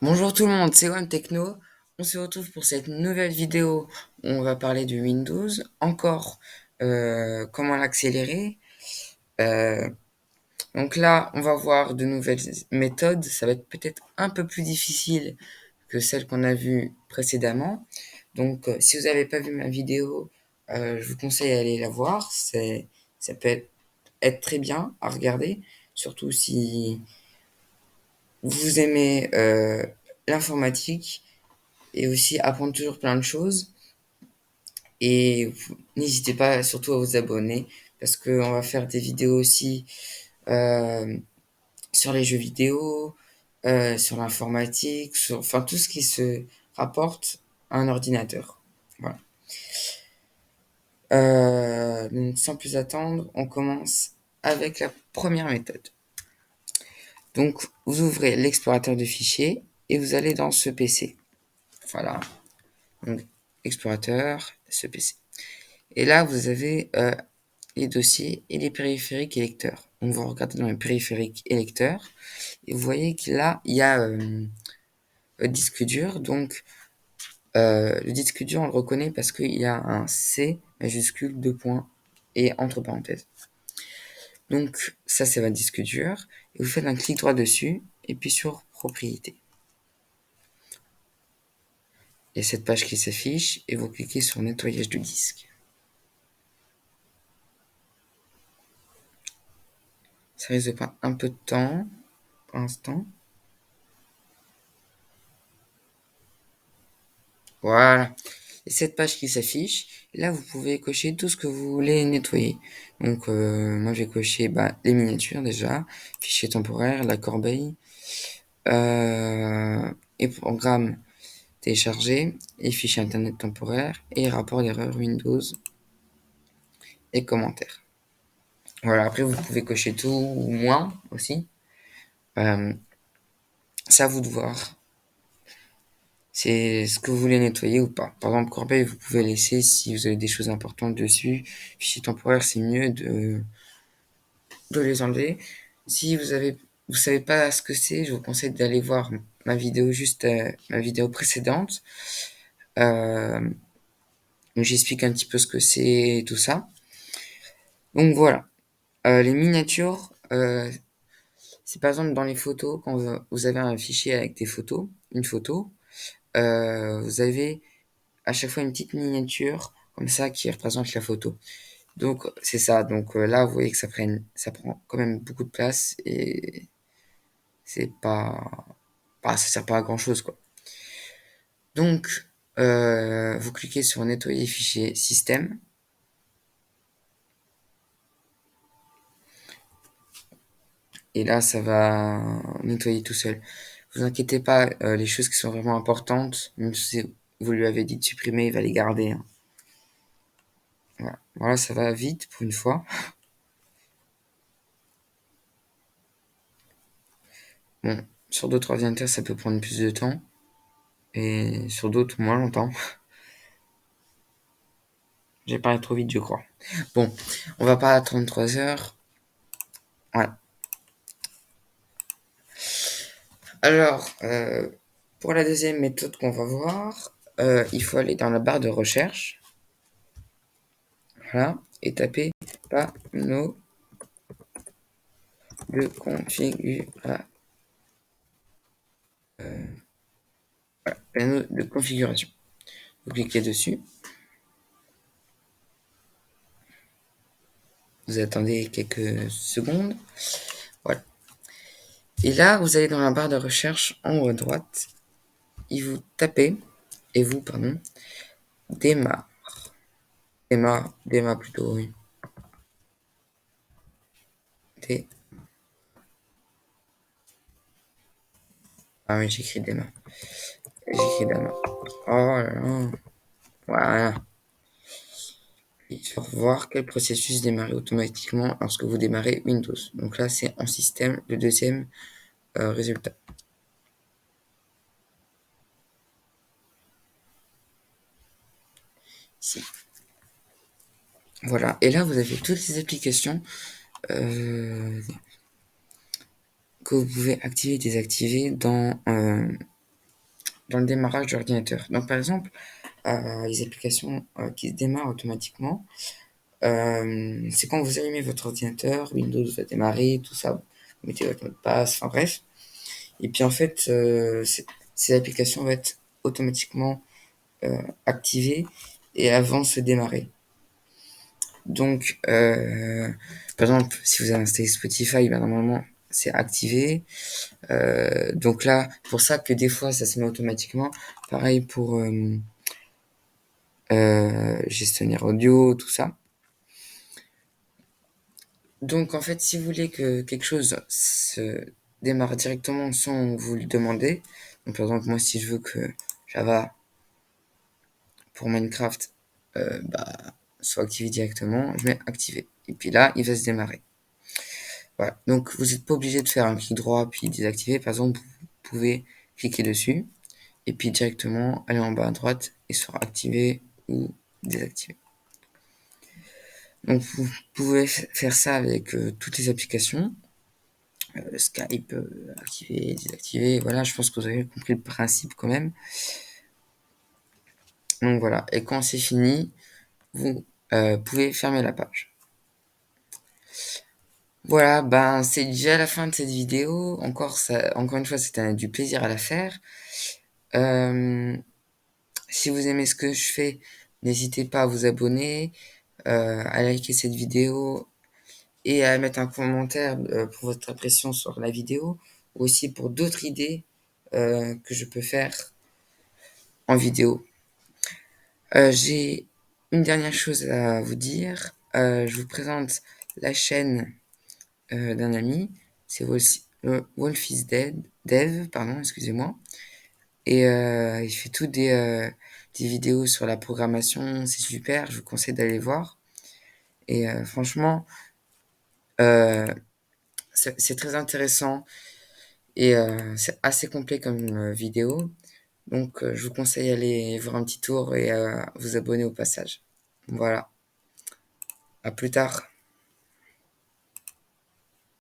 Bonjour tout le monde, c'est One Techno. On se retrouve pour cette nouvelle vidéo où on va parler de Windows. Encore comment l'accélérer. Euh, donc là, on va voir de nouvelles méthodes. Ça va être peut-être un peu plus difficile que celle qu'on a vue précédemment. Donc si vous n'avez pas vu ma vidéo, je vous conseille d'aller la voir. Ça peut être très bien à regarder, surtout si vous aimez l'informatique et aussi apprendre toujours plein de choses. Et n'hésitez pas surtout à vous abonner parce qu'on va faire des vidéos aussi euh, sur les jeux vidéo, sur l'informatique, sur enfin tout ce qui se rapporte à un ordinateur. Voilà. Donc, sans plus attendre, on commence avec la première méthode. Donc, vous ouvrez l'explorateur de fichiers et vous allez dans ce PC. Voilà. Donc, explorateur, ce PC. Et là, vous avez les dossiers et les périphériques et lecteurs. Donc, vous regardez dans les périphériques et lecteurs et vous voyez que là, il y a le disque dur. Donc, le disque dur, on le reconnaît parce qu'il y a un C majuscule, deux points et entre parenthèses. Donc, ça, c'est votre disque dur. Et vous faites un clic droit dessus et puis sur propriétés. Il y a cette page qui s'affiche et vous cliquez sur nettoyage du disque. Ça risque de prendre un peu de temps pour l'instant. Voilà. Et cette page qui s'affiche, là vous pouvez cocher tout ce que vous voulez nettoyer. Donc moi j'ai coché les miniatures déjà, fichier temporaire, la corbeille, et programme téléchargé, et fichier internet temporaire, et rapport d'erreur Windows et commentaires. Voilà, après vous pouvez cocher tout ou moins aussi. Euh, c'est à vous de voir. C'est ce que vous voulez nettoyer ou pas. Par exemple, corbeille, vous pouvez laisser si vous avez des choses importantes dessus. Fichier temporaire, c'est mieux de les enlever. Si vous savez pas ce que c'est, je vous conseille d'aller voir ma vidéo ma vidéo précédente, euh, où j'explique un petit peu ce que c'est et tout ça. Donc voilà. Les miniatures, c'est par exemple dans les photos, quand vous avez un fichier avec des photos, une photo, vous avez à chaque fois une petite miniature comme ça qui représente la photo. Donc c'est ça. Donc là, vous voyez que ça prend quand même beaucoup de place et c'est ça sert pas à grand chose quoi. Donc vous cliquez sur nettoyer fichier système et là ça va nettoyer tout seul. Vous inquiétez pas, les choses qui sont vraiment importantes, même si vous lui avez dit de supprimer, il va les garder, hein. Voilà. Voilà, ça va vite pour une fois. Bon, sur d'autres ordinateurs, ça peut prendre plus de temps. Et sur d'autres, moins longtemps. J'ai parlé trop vite, je crois. Bon, on va pas attendre 3 heures. Voilà. Alors, pour la deuxième méthode qu'on va voir, il faut aller dans la barre de recherche. Voilà. Et taper panneau de configuration. Panneau de configuration. Vous cliquez dessus. Vous attendez quelques secondes. Voilà. Et là, vous allez dans la barre de recherche en haut à droite. Et vous tapez, pardon, démarre. Démarre plutôt, oui. Dé- Ah oui, j'écris démarre. J'écris démarre. Oh là là. Voilà. Il faut voir quel processus démarrer automatiquement lorsque vous démarrez Windows. Donc là, c'est en système, le deuxième résultat. Ici. Voilà. Et là, vous avez toutes les applications euh, que vous pouvez activer et désactiver dans dans le démarrage de l'ordinateur. Donc, par exemple, les applications qui se démarrent automatiquement, c'est quand vous allumez votre ordinateur, Windows va démarrer, tout ça, vous mettez votre mot de passe, enfin bref. Et puis en fait, ces applications vont être automatiquement activées et avant se démarrer. Donc, par exemple, si vous avez installé Spotify, ben, normalement, c'est activé. Donc là, pour ça que des fois, ça se met automatiquement. Pareil pour gestionnaire audio, tout ça. Donc, en fait, si vous voulez que quelque chose se démarre directement sans vous le demander, donc par exemple, moi, si je veux que Java pour Minecraft soit activé directement, je mets activé. Et puis là, il va se démarrer. Voilà. Donc, vous n'êtes pas obligé de faire un clic droit puis désactiver. Par exemple, vous pouvez cliquer dessus et puis directement aller en bas à droite et soit activé ou désactivé. Donc, vous pouvez faire ça avec toutes les applications. Skype, activé, désactivé. Voilà, je pense que vous avez compris le principe quand même. Donc voilà, et quand c'est fini, vous pouvez fermer la page. Voilà, ben c'est déjà la fin de cette vidéo. Encore une fois, c'était du plaisir à la faire. Euh, Si vous aimez ce que je fais, n'hésitez pas à vous abonner, à liker cette vidéo et à mettre un commentaire pour votre impression sur la vidéo, ou aussi pour d'autres idées que je peux faire en vidéo. J'ai une dernière chose à vous dire. Je vous présente la chaîne d'un ami. C'est Wolf is Dead, Dev, pardon, excusez-moi. Et il fait des vidéos sur la programmation. C'est super, je vous conseille d'aller voir. Et franchement, euh, c'est très intéressant et c'est assez complet comme vidéo. Donc, je vous conseille d'aller voir un petit tour et vous abonner au passage. Voilà, à plus tard.